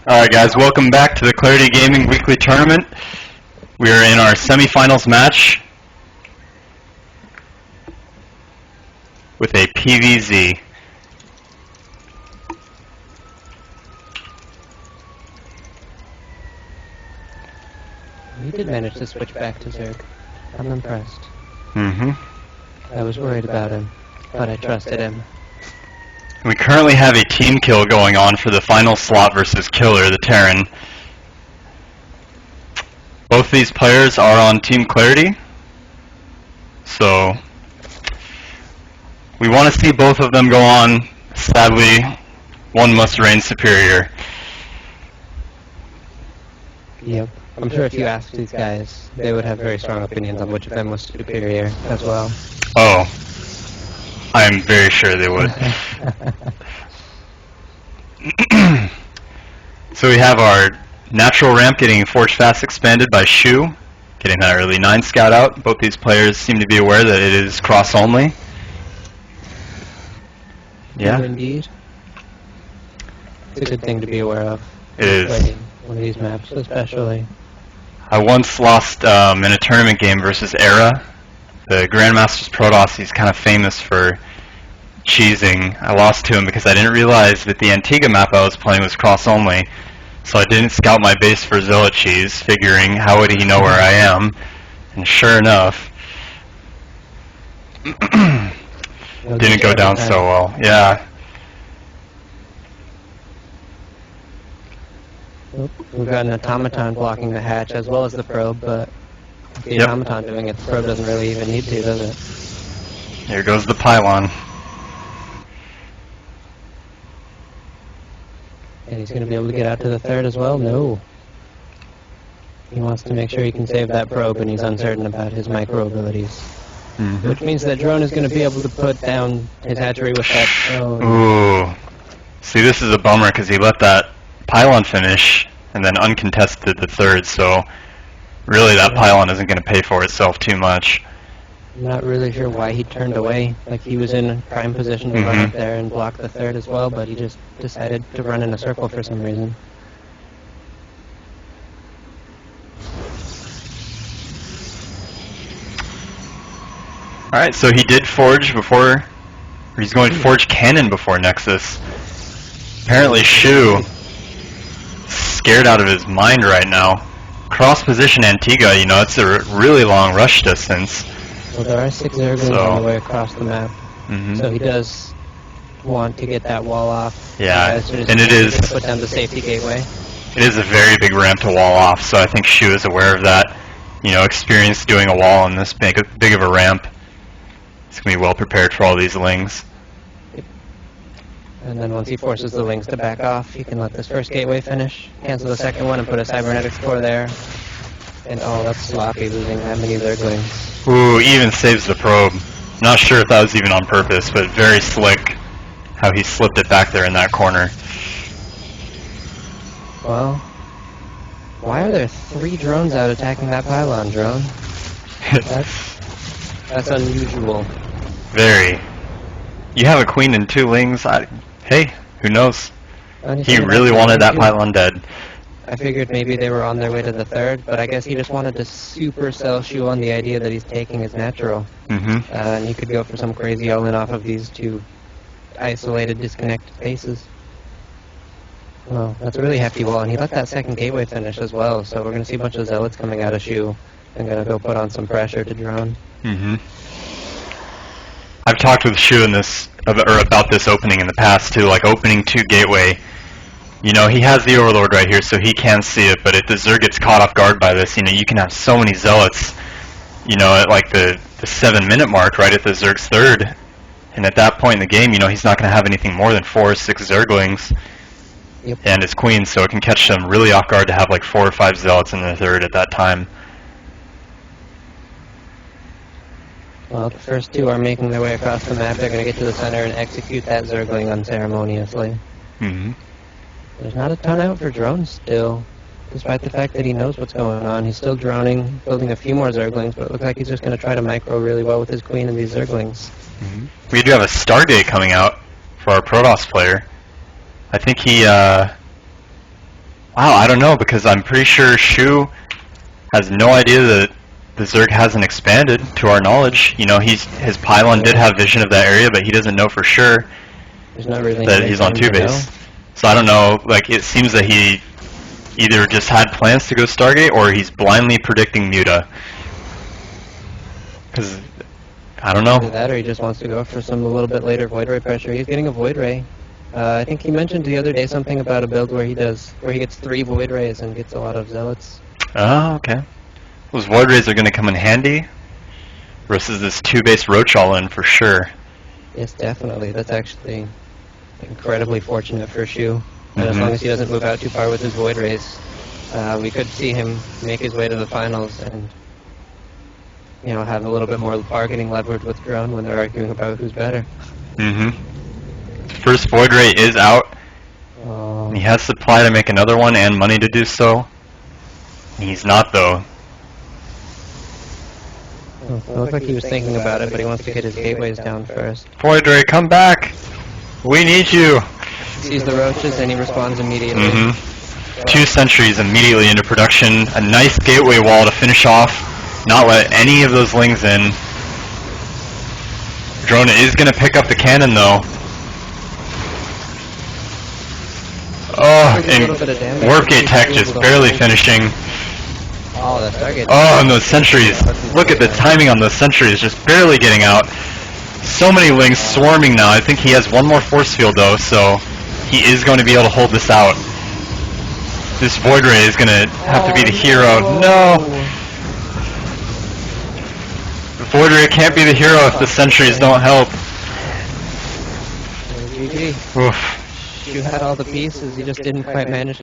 Alright guys, welcome back to the Clarity Gaming Weekly Tournament. We are in our semifinals match with a PVZ. He did manage to switch back to Zerg. I'm impressed. I was worried about him, but I trusted him. We currently have a team kill going on for the final slot versus Killer, the Terran. Both these players are on Team Clarity, so we want to see both of them go on. Sadly, one must reign superior. Yep. I'm sure if you asked these guys, they would have very strong opinions on which of them was superior as well. Oh, I'm very sure they would. So we have our natural ramp getting Forge Fast expanded by cShew, getting that early 9 scout out. Both these players seem to be aware that it is cross only. Yeah. Indeed. It's a good thing to be aware of. It is. One of these maps, especially. I once lost in a tournament game versus Era. The Grandmaster's Protoss, he's kind of famous for cheesing. I lost to him because I didn't realize that the Antigua map I was playing was cross-only. So I didn't scout my base for Zealot cheese, figuring how would he know where I am. And sure enough, didn't go down so well. Yeah. We've got an automaton blocking the hatch as well as the probe, but the automaton doing it, the probe doesn't really even need to, does it? Here goes the pylon. And he's going to be able to get out to the third as well? No. He wants to make sure he can save that probe, and he's uncertain about his micro abilities. Which means that Drone is going to be able to put down his hatchery with that. Ooh. See, this is a bummer because he let that pylon finish and then uncontested the third, so really that pylon isn't going to pay for itself too much. I'm not really sure why he turned away. Like, he was in prime position to run up there and block the third as well, but he just decided to run in a circle for some reason. Alright, so he did forge before, or he's going to forge cannon before Nexus. Apparently cShew scared out of his mind right now. Cross position Antigua, you know, it's a really long rush distance. Well, there are 6 Zerglings all the way across the map, so he does want to get that wall off. Yeah, and it is put down the safety gateway. It is a very big ramp to wall off, so I think cShew is aware of that. You know, experience doing a wall on this big of a ramp. He's going to be well prepared for all these lings. And then once he forces the lings to back off, he can let this first gateway finish, cancel the second one, and put a cybernetics core there. And oh, that's sloppy, losing that many Zerglings. Ooh, even saves the probe. Not sure if that was even on purpose, but very slick how he slipped it back there in that corner. Well, why are there 3 drones out attacking that pylon, Drone? That's unusual. Very. You have a queen and 2 lings. Hey, who knows? He really wanted that pylon dead. I figured maybe they were on their way to the third, but I guess he just wanted to super sell cShew on the idea that he's taking his natural. And he could go for some crazy all-in off of these 2 isolated, disconnected bases. Well, that's a really hefty wall, and he let that second gateway finish as well, so we're going to see a bunch of zealots coming out of cShew and going to go put on some pressure to Drone. I've talked with cShew in this, or about this opening in the past too, like opening 2 gateway. You know, he has the Overlord right here, so he can see it, but if the Zerg gets caught off guard by this, you know, you can have so many zealots, you know, at like the 7-minute mark, right at the Zerg's third. And at that point in the game, you know, he's not going to have anything more than 4 or 6 Zerglings and his queen, so it can catch them really off guard to have like 4 or 5 zealots in the third at that time. Well, the first 2 are making their way across the map. They're going to get to the center and execute that Zergling unceremoniously. There's not a ton out for Drone still, despite the fact that he knows what's going on. He's still droning, building a few more Zerglings, but it looks like he's just going to try to micro really well with his queen and these Zerglings. We do have a Stargate coming out for our Protoss player. I think he Wow, I don't know, because I'm pretty sure Shu has no idea that the Zerg hasn't expanded, to our knowledge. You know, his pylon did have vision of that area, but he doesn't know for sure There's not really that any he's way on for him to 2-base. So I don't know, like, it seems that he either just had plans to go Stargate, or he's blindly predicting Muta. Because, I don't know. Either that, or he just wants to go for some a little bit later Void Ray pressure. He's getting a Void Ray. I think he mentioned the other day something about a build where he gets 3 Void Rays and gets a lot of Zealots. Oh, okay. Those Void Rays are going to come in handy versus this 2-base Roach all-in for sure. Yes, definitely. That's actually incredibly fortunate for Shu. And as long as he doesn't move out too far with his Void Rays, we could see him make his way to the finals and, you know, have a little bit more bargaining leverage with Drone when they're arguing about who's better. First Void Ray is out. He has supply to make another one and money to do so. He's not, though. It looked like he was thinking about it, but he wants to get his gateways down first. Void Ray, come back! We need you! Sees the roaches and he responds immediately. 2 sentries immediately into production. A nice gateway wall to finish off. Not let any of those lings in. Drone is going to pick up the cannon, though. Oh, and Warp Gate Tech just barely finishing. Oh, that's Stargate. Oh, and those sentries. Look at the timing on those sentries, just barely getting out. So many lings swarming now. I think he has one more force field, though, so he is going to be able to hold this out. This Void Ray is going to have to be the hero. No! The Void Ray can't be the hero if the sentries don't help. GG. Oof. You had all the pieces, you just didn't quite manage